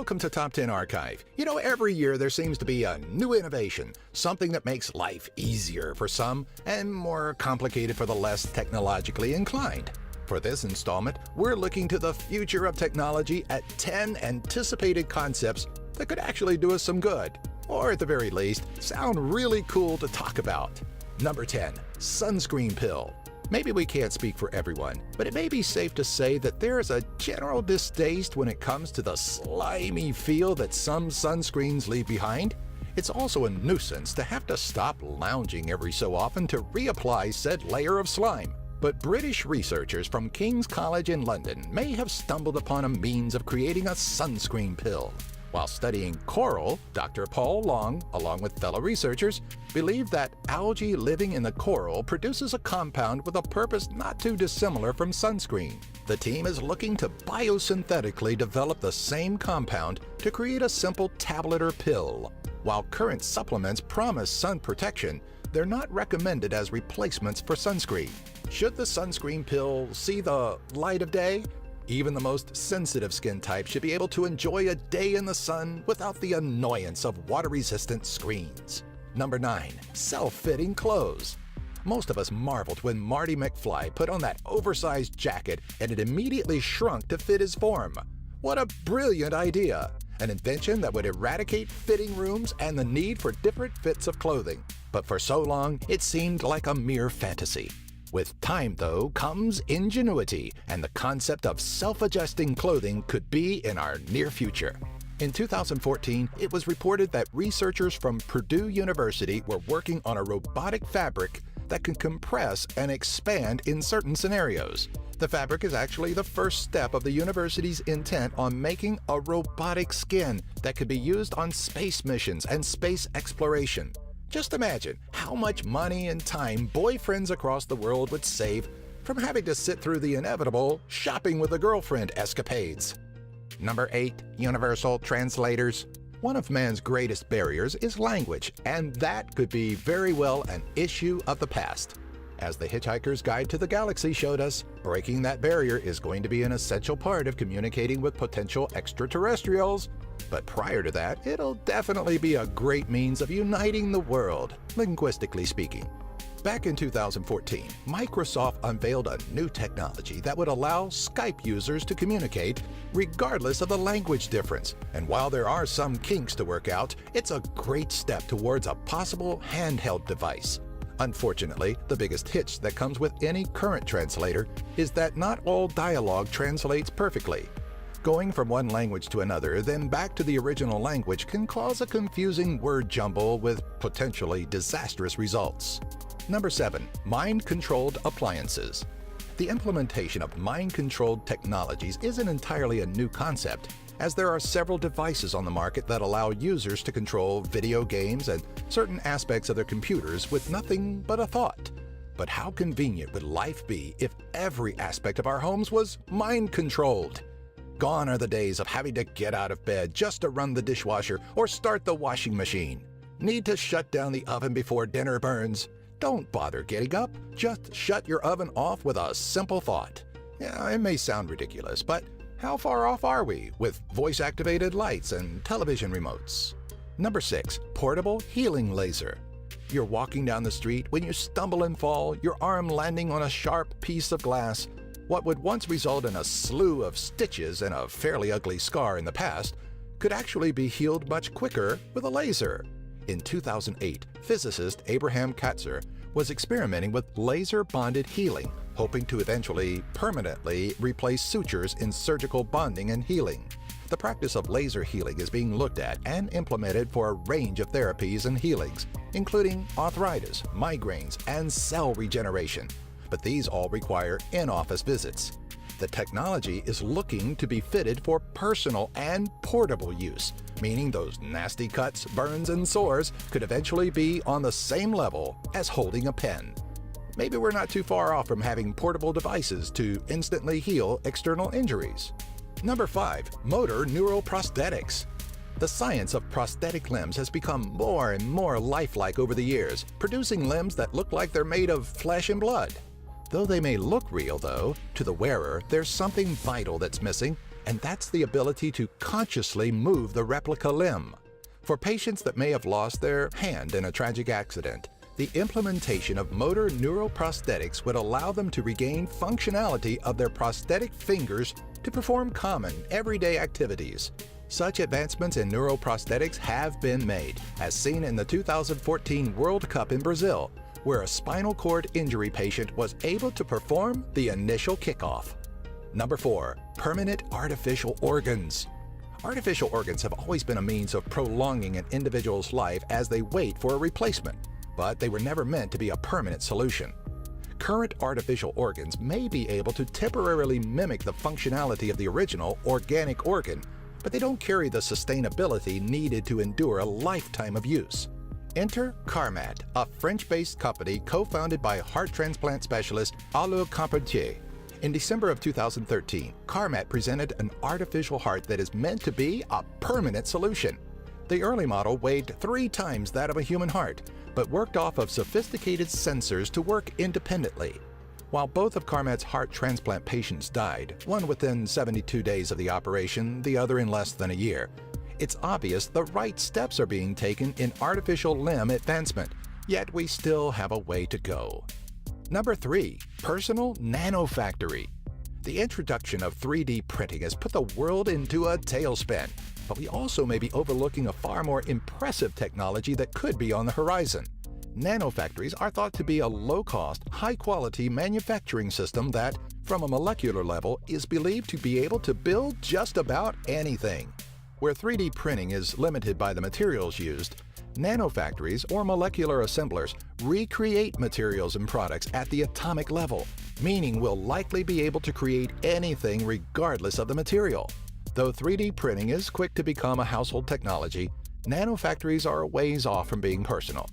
Welcome to Top 10 Archive. You know, every year there seems to be a new innovation, something that makes life easier for some and more complicated for the less technologically inclined. For this installment, we're looking to the future of technology at 10 anticipated concepts that could actually do us some good, or at the very least, sound really cool to talk about. Number 10, sunscreen pill. Maybe we can't speak for everyone, but it may be safe to say that there is a general distaste when it comes to the slimy feel that some sunscreens leave behind. It's also a nuisance to have to stop lounging every so often to reapply said layer of slime. But British researchers from King's College in London may have stumbled upon a means of creating a sunscreen pill. While studying coral, Dr. Paul Long, along with fellow researchers, believed that algae living in the coral produces a compound with a purpose not too dissimilar from sunscreen. The team is looking to biosynthetically develop the same compound to create a simple tablet or pill. While current supplements promise sun protection, they're not recommended as replacements for sunscreen. Should the sunscreen pill see the light of day? Even the most sensitive skin type should be able to enjoy a day in the sun without the annoyance of water-resistant screens. Number 9. Self-fitting clothes. Most of us marveled when Marty McFly put on that oversized jacket and it immediately shrunk to fit his form. What a brilliant idea! An invention that would eradicate fitting rooms and the need for different fits of clothing. But for so long, it seemed like a mere fantasy. With time, though, comes ingenuity, and the concept of self-adjusting clothing could be in our near future. In 2014, it was reported that researchers from Purdue University were working on a robotic fabric that can compress and expand in certain scenarios. The fabric is actually the first step of the university's intent on making a robotic skin that could be used on space missions and space exploration. Just imagine how much money and time boyfriends across the world would save from having to sit through the inevitable shopping with a girlfriend escapades. Number 8. Universal translators. One of man's greatest barriers is language, and that could be very well an issue of the past. As The Hitchhiker's Guide to the Galaxy showed us, breaking that barrier is going to be an essential part of communicating with potential extraterrestrials. But prior to that, it'll definitely be a great means of uniting the world, linguistically speaking. Back in 2014, Microsoft unveiled a new technology that would allow Skype users to communicate regardless of the language difference. And while there are some kinks to work out, it's a great step towards a possible handheld device. Unfortunately, the biggest hitch that comes with any current translator is that not all dialogue translates perfectly. Going from one language to another, then back to the original language can cause a confusing word jumble with potentially disastrous results. Number 7. Mind-controlled appliances. The implementation of mind-controlled technologies isn't entirely a new concept, as there are several devices on the market that allow users to control video games and certain aspects of their computers with nothing but a thought. But how convenient would life be if every aspect of our homes was mind-controlled? Gone are the days of having to get out of bed just to run the dishwasher or start the washing machine. Need to shut down the oven before dinner burns? Don't bother getting up. Just shut your oven off with a simple thought. Yeah, it may sound ridiculous, but how far off are we with voice-activated lights and television remotes? Number 6. Portable healing laser. You're walking down the street when you stumble and fall, your arm landing on a sharp piece of glass. What would once result in a slew of stitches and a fairly ugly scar in the past could actually be healed much quicker with a laser. In 2008, physicist Abraham Katzer was experimenting with laser-bonded healing, hoping to eventually permanently replace sutures in surgical bonding and healing. The practice of laser healing is being looked at and implemented for a range of therapies and healings, including arthritis, migraines, and cell regeneration. But these all require in-office visits. The technology is looking to be fitted for personal and portable use, meaning those nasty cuts, burns, and sores could eventually be on the same level as holding a pen. Maybe we're not too far off from having portable devices to instantly heal external injuries. Number 5. Motor neural prosthetics. The science of prosthetic limbs has become more and more lifelike over the years, producing limbs that look like they're made of flesh and blood. Though they may look real, though, to the wearer there's something vital that's missing, and that's the ability to consciously move the replica limb. For patients that may have lost their hand in a tragic accident, the implementation of motor neuroprosthetics would allow them to regain functionality of their prosthetic fingers to perform common, everyday activities. Such advancements in neuroprosthetics have been made, as seen in the 2014 World Cup in Brazil, where a spinal cord injury patient was able to perform the initial kickoff. Number 4. Permanent artificial organs. Artificial organs have always been a means of prolonging an individual's life as they wait for a replacement, but they were never meant to be a permanent solution. Current artificial organs may be able to temporarily mimic the functionality of the original organic organ, but they don't carry the sustainability needed to endure a lifetime of use. Enter Carmat, a French-based company co-founded by heart transplant specialist Alain Carpentier. In December of 2013, Carmat presented an artificial heart that is meant to be a permanent solution. The early model weighed 3 times that of a human heart, but worked off of sophisticated sensors to work independently. While both of Carmat's heart transplant patients died, one within 72 days of the operation, the other in less than a year, it's obvious the right steps are being taken in artificial limb advancement, yet we still have a way to go. Number 3. Personal Nanofactory. The introduction of 3D printing has put the world into a tailspin, but we also may be overlooking a far more impressive technology that could be on the horizon. Nanofactories are thought to be a low-cost, high-quality manufacturing system that, from a molecular level, is believed to be able to build just about anything. Where 3D printing is limited by the materials used, nanofactories or molecular assemblers recreate materials and products at the atomic level, meaning we'll likely be able to create anything regardless of the material. Though 3D printing is quick to become a household technology, nanofactories are a ways off from being personal.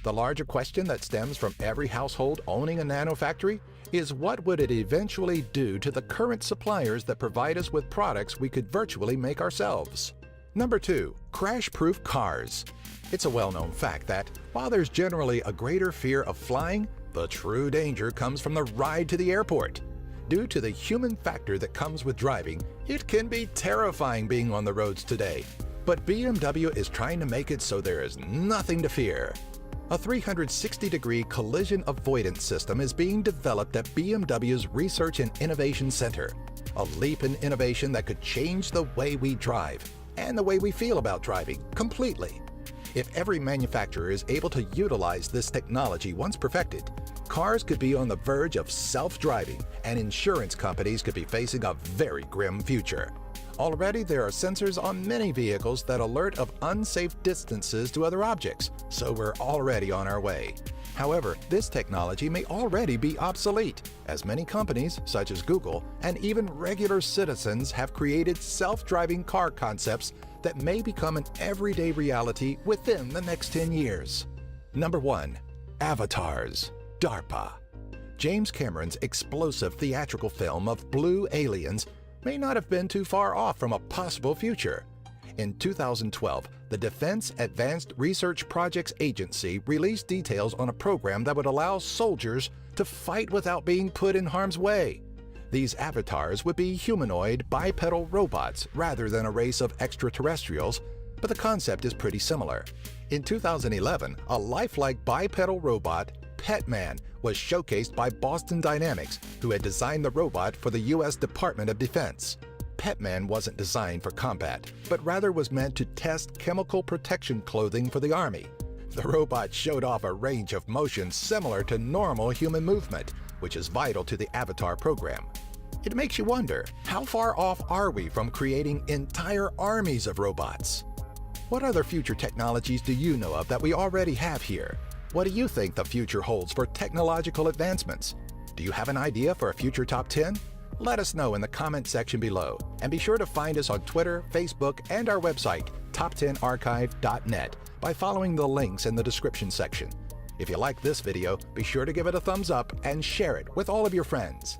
The larger question that stems from every household owning a nanofactory is what would it eventually do to the current suppliers that provide us with products we could virtually make ourselves? Number 2. Crash-proof cars. It's a well-known fact that, while there's generally a greater fear of flying, the true danger comes from the ride to the airport. Due to the human factor that comes with driving, it can be terrifying being on the roads today. But BMW is trying to make it so there is nothing to fear. A 360-degree collision avoidance system is being developed at BMW's Research and Innovation Center, a leap in innovation that could change the way we drive and the way we feel about driving completely. If every manufacturer is able to utilize this technology once perfected, cars could be on the verge of self-driving and insurance companies could be facing a very grim future. Already there are sensors on many vehicles that alert of unsafe distances to other objects, so we're already on our way. However, this technology may already be obsolete, as many companies, such as Google, and even regular citizens have created self-driving car concepts that may become an everyday reality within the next 10 years. Number 1. Avatars. DARPA. James Cameron's explosive theatrical film of Blue Aliens may not have been too far off from a possible future. In 2012, the Defense Advanced Research Projects Agency released details on a program that would allow soldiers to fight without being put in harm's way. These avatars would be humanoid, bipedal robots rather than a race of extraterrestrials, but the concept is pretty similar. In 2011, a lifelike bipedal robot, Petman, was showcased by Boston Dynamics, who had designed the robot for the U.S. Department of Defense. Petman wasn't designed for combat, but rather was meant to test chemical protection clothing for the Army. The robot showed off a range of motions similar to normal human movement, which is vital to the Avatar program. It makes you wonder, how far off are we from creating entire armies of robots? What other future technologies do you know of that we already have here? What do you think the future holds for technological advancements? Do you have an idea for a future top 10? Let us know in the comment section below, and be sure to find us on Twitter, Facebook, and our website, top10archive.net, by following the links in the description section. If you like this video, be sure to give it a thumbs up and share it with all of your friends.